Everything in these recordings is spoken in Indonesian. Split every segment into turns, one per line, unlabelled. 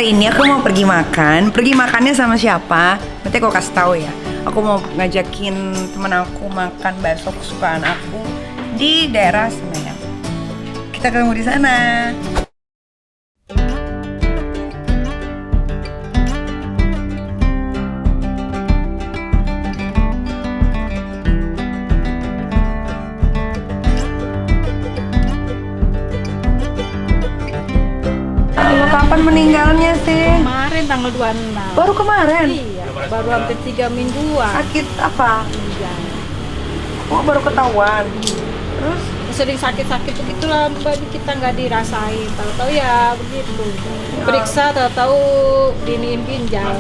Hari ini aku mau pergi makan. Pergi makannya sama siapa? Nanti aku kasih tahu ya. Aku mau ngajakin temen aku makan bakso kesukaan aku di daerah Senayan. Kita ketemu di sana. Kapan meninggalnya sih?
Kemarin tanggal 26.
Baru kemarin?
Iya, baru hampir 3 mingguan.
Sakit apa?
Iya.
Oh, baru ketahuan. Terus?
Sering sakit-sakit begitulah, Mbak, kita nggak dirasain. Tahu-tahu ya begitu. Periksa tahu-tahu diniin ginjal.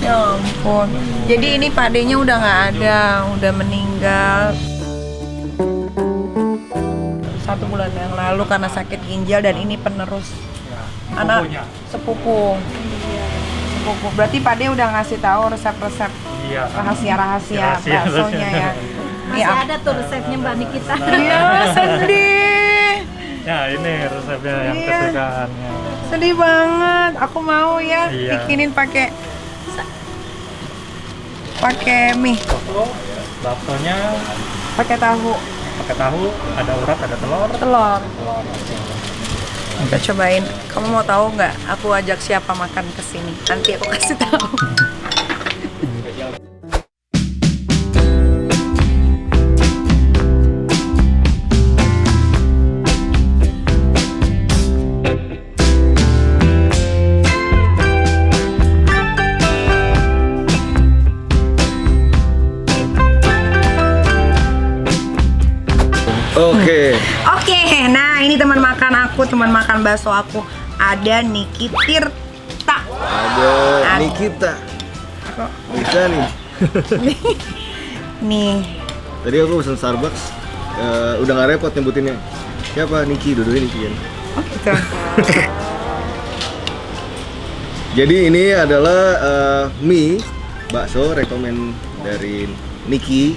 Ya ampun. Jadi ini Pak D-nya udah nggak ada, udah meninggal 1 bulan yang lalu karena sakit ginjal dan ini penerus anak sepupu. Berarti Pak D udah ngasih tahu resep-resep rahasia-rahasia baksonya ya.
Masih ada tuh resepnya Mbak Nikita.
Iya, sedih.
Ya ini resepnya yang
Iya.
kesukaannya.
Sedih banget. Aku mau ya
Iya.
bikinin pakai mie,
Baksonya
pakai tahu.
pakai tahu, ada urat, ada telur.
Telur. Kita cobain. Kamu mau tahu nggak? Aku ajak siapa makan ke sini. Nanti aku kasih tahu.
Oke.
Oke, nah ini teman makan aku, teman makan bakso aku. Ada Niki Tirta.
Ada Nikita. Bisa nih.
Nih,
Tadi aku pesen Starbucks. Udah nggak repot nyebutinnya. Siapa? Niki, dua-duanya Niki kan.
oh gitu.
Jadi ini adalah mie bakso rekomen dari Niki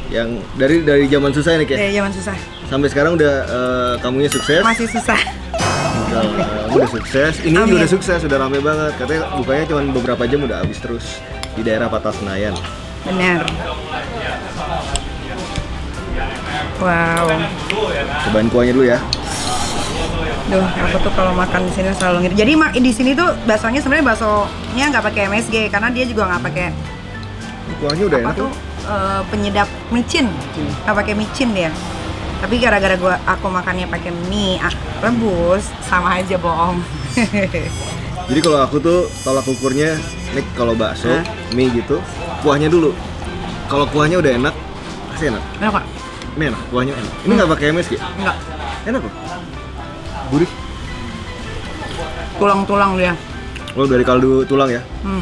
yang dari zaman susah ya Nik ya?
Dari zaman susah,
Sampai sekarang udah kamunya sukses.
masih susah.
Kamu udah sukses. Ini
Amin.
juga udah sukses, udah rame banget. Katanya bukanya cuma beberapa jam udah habis terus di daerah Patas Senayan.
Benar. Wow.
Cobain kuahnya dulu ya.
Duh, aku tuh kalau makan di sini selalu ngirit. Jadi di sini tuh baksonya sebenarnya baksonya nggak pakai MSG karena dia juga nggak pakai
Kuahnya udah
apa
enak
tuh
tuh.
penyedap micin, nggak pakai micin dia. Tapi gara-gara aku makannya pakai mie rebus, sama aja bohong.
Jadi kalau aku tuh tolak ukurnya, Nik, kalau bakso,
Hah?
mie gitu, kuahnya dulu. Kalau kuahnya udah enak, pasti enak.
Enak kok?
Ini enak, kuahnya enak. Ini nggak pakai MSG?
Enggak.
Enak kok. Gurih.
Tulang-tulang dia.
Oh, dari kaldu tulang ya?
Hmm.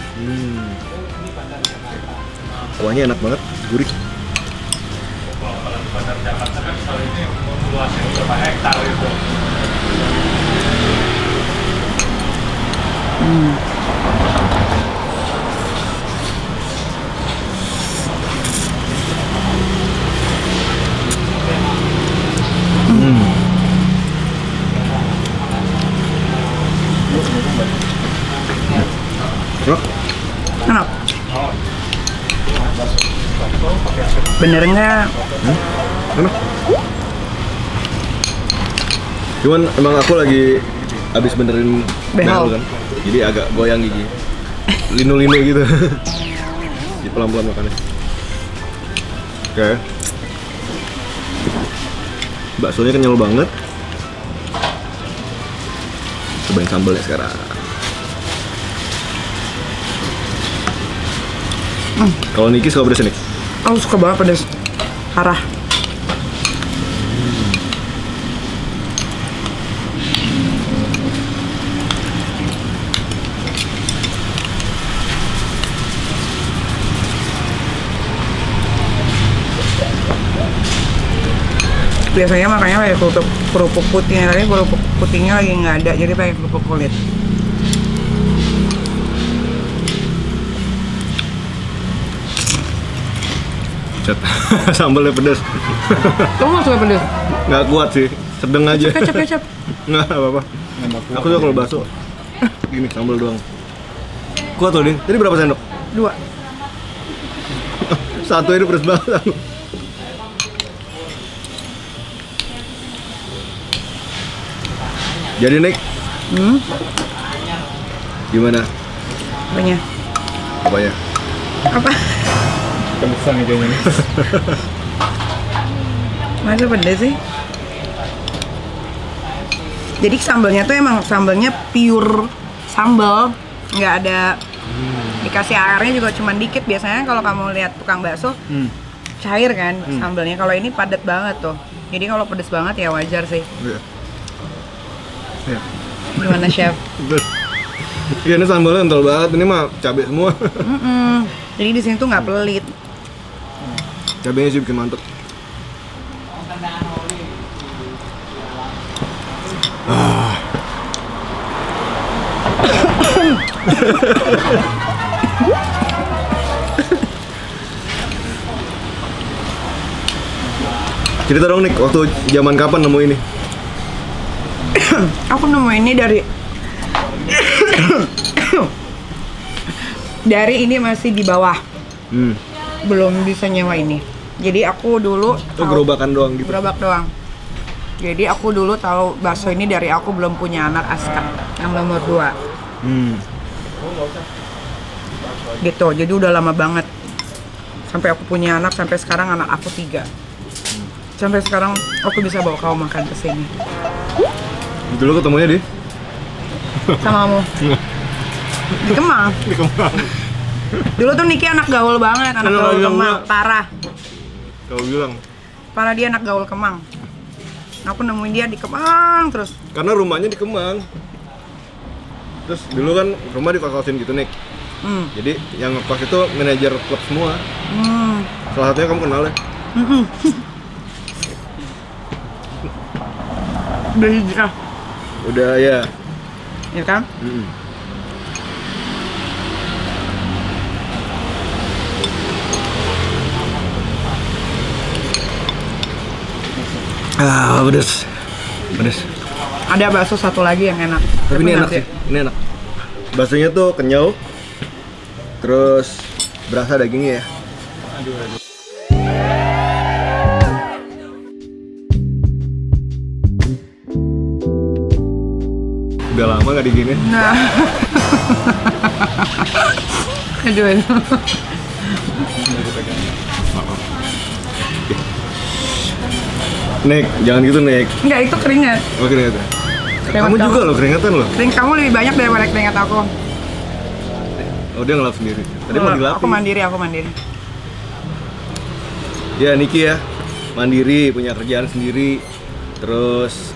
Kuahnya enak banget, gurih. Enak.
Enak. Bener nggak?
Enak. Cuman emang aku lagi abis benerin
Behel.
kan, jadi agak goyang gigi, linu-linu gitu. Jadi pelan-pelan makannya. Oke. Baksonya kenyal banget. Cobain sambalnya sekarang. Kalau Niki suka pedas nih?
Aku suka banget pedas. Parah. Biasanya makanya pakai kerupuk putihnya, tapi kerupuk putihnya lagi nggak ada, jadi pakai kerupuk kulit.
Cet. Sambalnya pedas.
Kamu nggak suka pedas?
Nggak kuat sih, sedang aja.
Kecap.
Nggak apa-apa. Aku suka kalau bakso. Ini sambal doang. Kuat loh, Din. Tadi berapa sendok?
2.
Satu ini pedes banget. Jadi Nick, gimana?
Apanya?
Apanya?
Apa?
Kebesan nih kayaknya nih.
Masa pedes sih? Jadi sambalnya tuh emang sambalnya pure sambal, nggak ada dikasih airnya juga cuman dikit. Biasanya kalau kamu lihat tukang bakso cair kan sambalnya, kalau ini padat banget tuh. Jadi kalau pedes banget ya wajar sih.
Iya. Iya.
Gimana chef?
Iya, ini sambalnya kental banget. Ini mah cabai semua.
Jadi di sini tuh nggak pelit.
Cabainya sih bikin mantep. Cerita dong Nick, waktu zaman kapan nemu ini?
Aku nemu ini dari ini masih di bawah, belum bisa nyewa ini. Jadi aku dulu
Itu gerobakan doang gitu.
gerobak doang. Jadi aku dulu tahu bakso ini dari aku belum punya anak Aska yang nomor 2. Gitu, jadi udah lama banget. Sampai aku punya anak, sampai sekarang anak aku 3. Sampai sekarang aku bisa bawa kamu makan ke sini.
Dulu ketemunya di?
Sama kamu. Di Kemang.
Di Kemang.
Dulu tuh Niki anak gaul banget, anak
Anak
gaul
gaul
Kemang,
banget.
parah.
Kau bilang.
Parah, dia anak gaul Kemang. Aku nemuin dia di Kemang terus.
Karena rumahnya di Kemang. Terus dulu kan rumah di kos-kosin gitu Nick. Jadi yang ngekos itu manajer klub semua. Salah satunya kamu kenal ya?
Udah hijrah,
Udah ya.
ya kan?
Pedes. Pedes.
Ada bakso satu lagi yang enak.
Tapi ini enak
nanti-
sih. Ini enak. Baksonya tuh kenyal. Terus berasa dagingnya ya. Udah lama gak digini.
Nah. Aduh.
Nick, jangan gitu Nick.
Enggak, itu keringat.
Oh keringetan.
Keringat
Kamu juga
kamu.
loh keringetan loh.
Keringat kamu lebih banyak daripada keringat aku.
Oh dia ngelap sendiri. Tadi mau dilapis.
Aku mandiri.
Ya Niki ya, mandiri, punya kerjaan sendiri, terus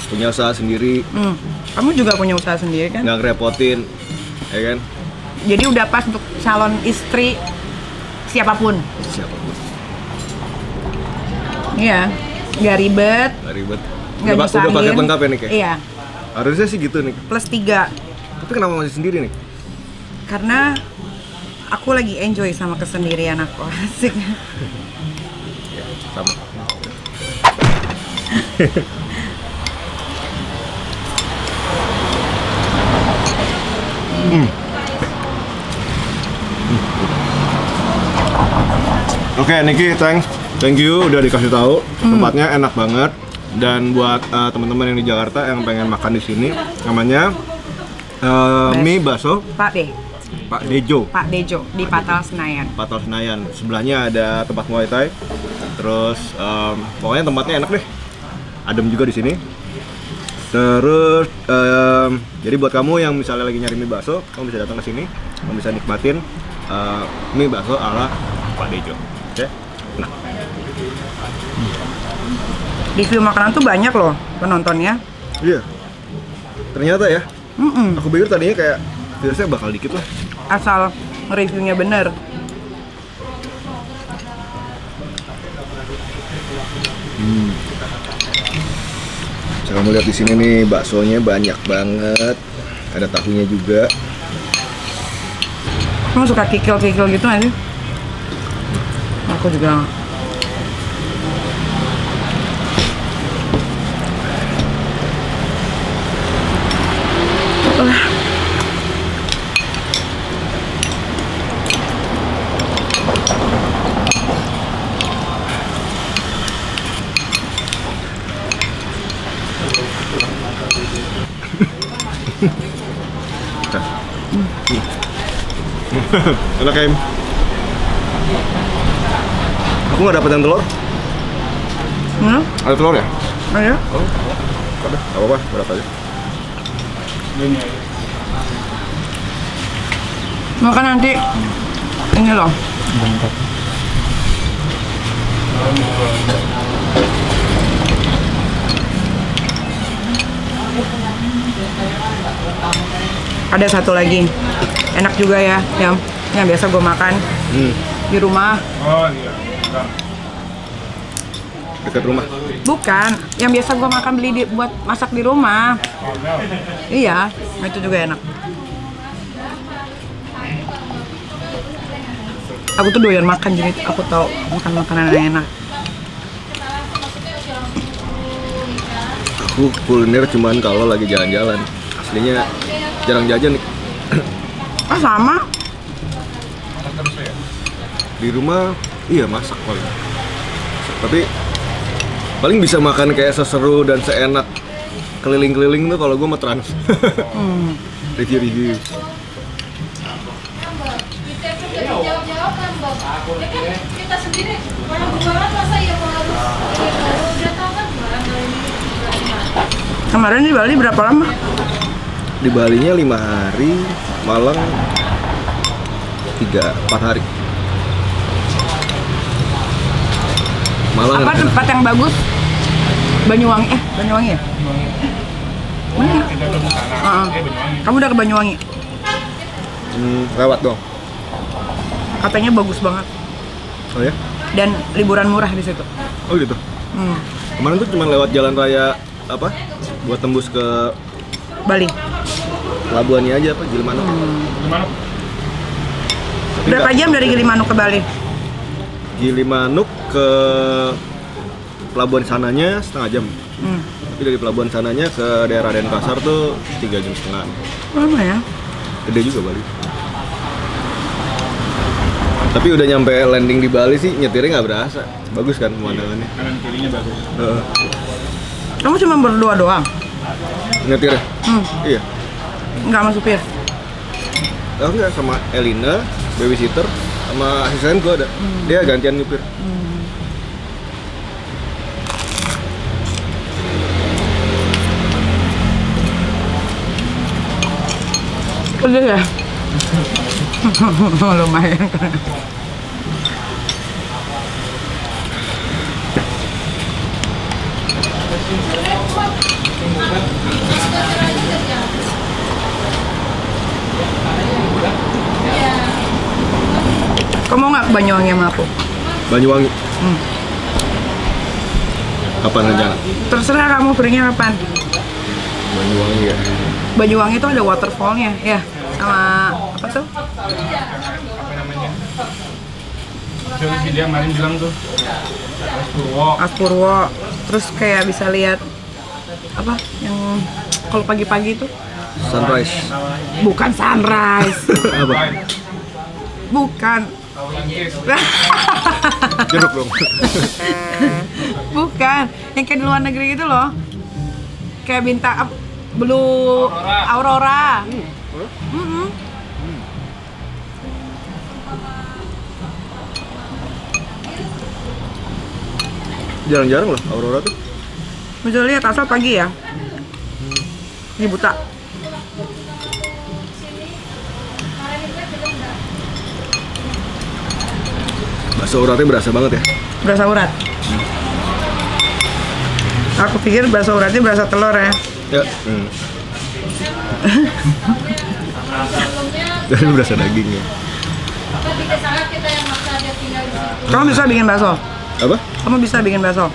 punya usaha sendiri,
Kamu juga punya usaha sendiri kan?
nggak ngerepotin, ya kan?
Jadi udah pas untuk calon istri siapapun.
Siapapun,
Iya, nggak ribet,
nggak ribet.
nggak
Udah
nyusahin.
paket lengkap ya Nik ya?
Iya,
Harusnya sih gitu Nik.
plus 3.
Tapi kenapa masih sendiri nih?
Karena aku lagi enjoy sama kesendirian aku. Asik.
Sama. Oke, Niki, thank you udah dikasih tahu. Tempatnya enak banget. Dan buat teman-teman yang di Jakarta yang pengen makan di sini, namanya mie bakso
Pak Dejo di Patal Senayan.
Patal Senayan. Sebelahnya ada tempat Muay Thai. Terus pokoknya tempatnya enak deh. Adem juga di sini. Terus jadi buat kamu yang misalnya lagi nyari mie bakso, kamu bisa datang ke sini, kamu bisa nikmatin mie bakso ala Pak Dejo. Oke? Nah,
Review makanan tuh banyak loh penontonnya.
iya. Ternyata ya. Aku pikir tadinya kayak virusnya bakal dikit lah.
Asal reviewnya bener.
Bisa kamu lihat di sini nih, baksonya banyak banget. Ada tahunya juga.
Kamu suka kikil-kikil gitu nggak sih? Aku juga.
Enak Em. Aku nggak dapet yang telur. Ada telur ya?
Ayo.
Oh, ada. Gak apa-apa, berapa aja.
Makan nanti ini loh. Ada satu lagi, enak juga ya, yang biasa gue makan di rumah.
Oh iya.
Dekat rumah.
Bukan, yang biasa gue makan beli buat masak di rumah. Iya, itu juga enak. Aku tuh doyan makan, jadi aku tahu makan makanan yang enak.
Aku kuliner cuman kalau lagi jalan-jalan. Aslinya jarang jajan nih.
Ah sama.
Di rumah iya masak paling. Tapi paling bisa makan kayak seseru dan seenak keliling-keliling tuh kalau gue sama Trans. Review-review.
Kita sendiri orang jualan masa ya harus udah tahu kan barang ini.
Kemarin di Bali berapa lama?
Di Balinya 5 hari, Malang 3-4 hari. Malang
Apa
enak.
tempat yang bagus? Banyuwangi, Banyuwangi ya? Mana? Kamu udah ke Banyuwangi?
Lewat dong.
Katanya bagus banget.
Oh ya?
Dan liburan murah di situ.
Oh gitu. Kemarin tuh cuma lewat jalan raya apa? Buat tembus ke
Bali.
pelabuhannya aja apa Gilimanuk.
Gimana?
Berapa jam dari Gilimanuk ke Bali?
Gilimanuk ke pelabuhan sananya setengah jam. Tapi dari pelabuhan sananya ke daerah Denpasar tuh 3,5 jam.
Lama ya?
Gede juga Bali. Tapi udah nyampe landing di Bali sih nyetirnya nggak berasa. Bagus kan pemandangannya.
Kanan kirinya bagus.
Kamu cuma berdua doang?
Nyetirnya? Iya.
Nggak sama supir?
Oh enggak, sama Elina, babysitter, sama asisten gua ada. Dia gantian nyupir.
Udah ya? Lumayan kan. Kamu mau nggak ke Banyuwangi sama aku?
Banyuwangi. Kapan rencana?
Terserah kamu perginya kapan.
Banyuwangi ya.
Banyuwangi itu ada waterfallnya, ya, sama apa tuh?
Jadi si dia kemarin bilang tuh Mas Purwo.
Aspurwo. Terus kayak bisa lihat apa yang kalau pagi-pagi itu
Sunrise.
bukan sunrise,
Apa?
bukan,
Jeruk dong.
bukan, yang kayak di luar negeri gitu loh, kayak bintang blue aurora.
Jarang-jarang loh aurora tuh.
Bisa lihat asal pagi ya, di buta.
Bakso uratnya berasa banget ya.
Berasa urat. Aku pikir bakso uratnya berasa telur ya.
Ya. Jadi berasa dagingnya.
Kamu bisa bikin bakso?
Apa?
Kamu bisa bikin bakso?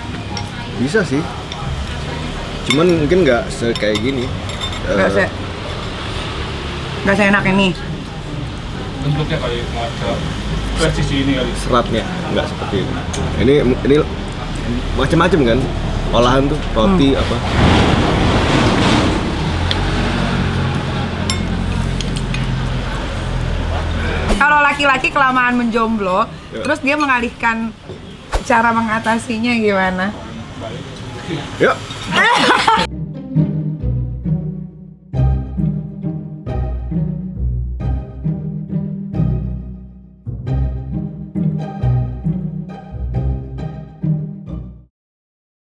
Bisa sih. Cuman mungkin nggak kayak gini.
Nggak seenak ini.
Bentuknya kali nggak ke sisi ini kali.
Seratnya nggak seperti ini. Ini macam-macam kan olahan tuh roti apa.
Kalau laki-laki kelamaan menjomblo, terus dia mengalihkan cara mengatasinya gimana?
Yuk.